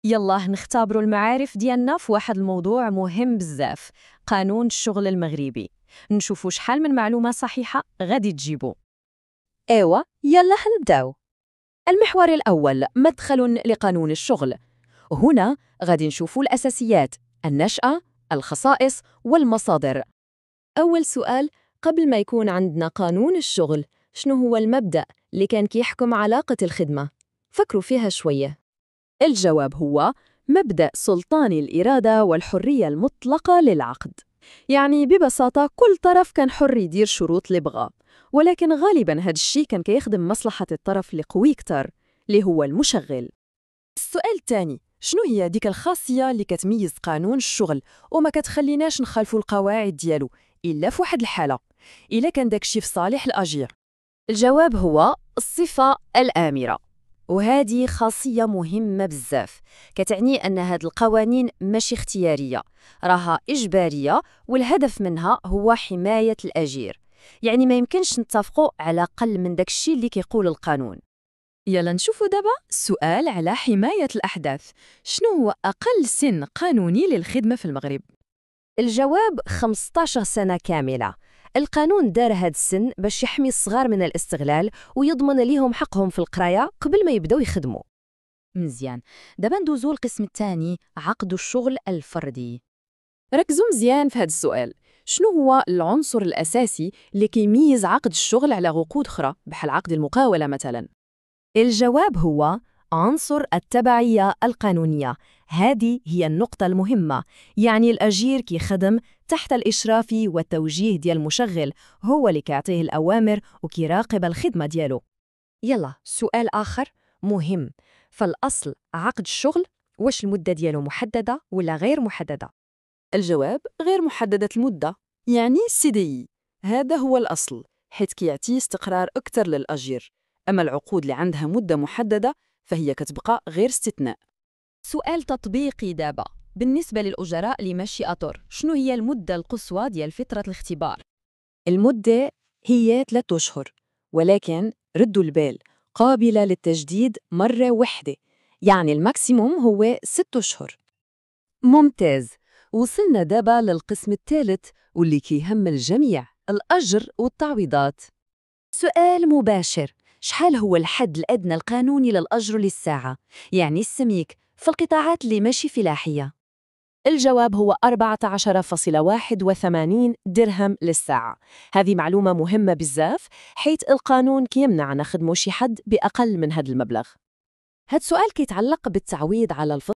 يلا نختبروا المعارف ديالنا في واحد الموضوع مهم بزاف، قانون الشغل المغربي. نشوفوا شحال من معلومة صحيحة غادي تجيبوا. ايوه، يلا حنبداو. المحور الأول مدخل لقانون الشغل. هنا غادي نشوفوا الأساسيات، النشأة، الخصائص والمصادر. أول سؤال، قبل ما يكون عندنا قانون الشغل، شنو هو المبدأ اللي كان كيحكم علاقة الخدمة؟ فكروا فيها شوية. الجواب هو مبدأ سلطان الإرادة والحرية المطلقة للعقد. يعني ببساطة كل طرف كان حر يدير شروط اللي بغاه، ولكن غالباً هاد الشي كان كيخدم مصلحة الطرف اللي قوي كتر، اللي هو المشغل. السؤال الثاني، شنو هي ديك الخاصية اللي كتميز قانون الشغل وما كتخليناش نخالفوا القواعد ديالو إلا في واحد الحالة، إلا كان داكشي في صالح الأجير؟ الجواب هو الصفة الآمرة، وهذه خاصية مهمة بزاف. كتعني أن هاد القوانين ماشي اختيارية، راها إجبارية، والهدف منها هو حماية الأجير. يعني ما يمكنش نتفقوا على أقل من داكشي اللي كيقول القانون. يلا نشوفوا دابا سؤال على حماية الأحداث. شنو هو أقل سن قانوني للخدمة في المغرب؟ الجواب 15 سنة كاملة. القانون دار هاد السن باش يحمي الصغار من الاستغلال ويضمن ليهم حقهم في القراية قبل ما يبداو يخدموا. مزيان. دابا ندوزو القسم الثاني، عقد الشغل الفردي. ركزوا مزيان في هذا السؤال. شنو هو العنصر الأساسي اللي كيميز عقد الشغل على عقود أخرى بحال عقد المقاولة مثلا؟ الجواب هو عنصر التبعية القانونية. هذه هي النقطة المهمة. يعني الأجير كيخدم تحت الإشراف والتوجيه ديال المشغل، هو اللي كيعطيه الأوامر وكيراقب الخدمة ديالو. يلا سؤال آخر مهم. فالأصل عقد الشغل، واش المدة ديالو محددة ولا غير محددة؟ الجواب غير محددة المدة، يعني CDI. هذا هو الأصل، حيث كيعطي استقرار أكثر للأجير. أما العقود اللي عندها مدة محددة فهي كتبقى غير استثناء. سؤال تطبيقي دابا، بالنسبة للأجراء اللي ماشي أطر، شنو هي المدة القصوى ديال فترة الاختبار؟ المدة هي 3 أشهر، ولكن ردوا البال قابلة للتجديد مرة واحدة، يعني الماكسيموم هو 6 أشهر. ممتاز. وصلنا دابا للقسم الثالث واللي كيهم الجميع، الأجر والتعويضات. سؤال مباشر، شحال هو الحد الأدنى القانوني للأجر للساعة؟ يعني السميك في القطاعات اللي ماشي فلاحية. الجواب هو 14.81 درهم للساعة. هذه معلومة مهمة بزاف، حيث القانون كيمنع نخدمو شي حد بأقل من هذا المبلغ. هاد السؤال كيتعلق بالتعويض على الفصل